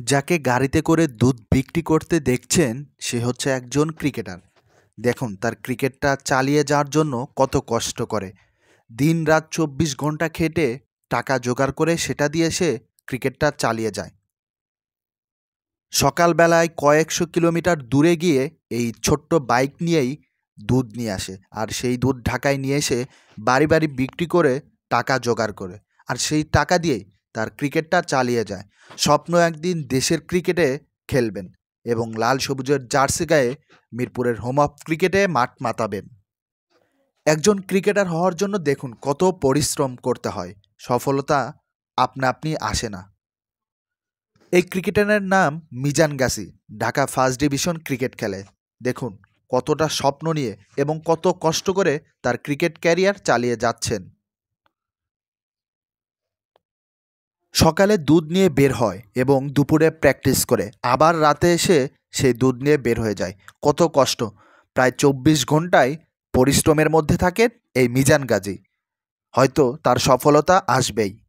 যাকে গাড়িতে করে দুধ বিক্রি করতে দেখছেন সে হচ্ছে একজন ক্রিকেটার। দেখুন তার ক্রিকেটটা চালিয়ে যাওয়ার জন্য কত কষ্ট করে। দিন-রাত ২৪ ঘন্টা খেটে টাকা জোগাড় করে সেটা দিয়ে সে ক্রিকেটটা চালিয়ে যায়। সকালবেলায় কয়েকশো কিলোমিটার দূরে গিয়ে এই ছোট্ট বাইক নিয়েই দুধ নিয়ে আসে। আর সেই দুধ ঢাকায় নিয়ে এসে বাড়ি, বাড়ি বিক্রি করে টাকা জোগাড় করে। আর সেই টাকা দিয়েই তার ক্রিকেটটা চালিয়ে যায়। স্বপ্ন একদিন দেশের ক্রিকেটে খেলবেন এবং লাল সবুজের জার্সি গায়ে মিরপুরের হোম অফ ক্রিকেটে মাঠ মাতাবেন। একজন ক্রিকেটার হওয়ার জন্য দেখুন কত পরিশ্রম করতে হয়। সফলতা আপনা আপনি আসে না। এই ক্রিকেটারের নাম Mizan Gasi. Dhaka first division cricket খেলে। দেখুন কতটা স্বপ্ন নিয়ে এবং কত কষ্ট করে তার ক্রিকেট ক্যারিয়ার চালিয়ে যাচ্ছেন। সকালে দুধ নিয়ে বের হয় এবং দুপুরে প্র্যাকটিস করে আবার রাতে এসে সেই দুধ নিয়ে বের হয়ে যায়। কত কষ্ট! প্রায় ২৪ ঘন্টায় পরিশ্রমের মধ্যে থাকেন এই মিজান গাজী। হয়তো তার সফলতা আসবেই।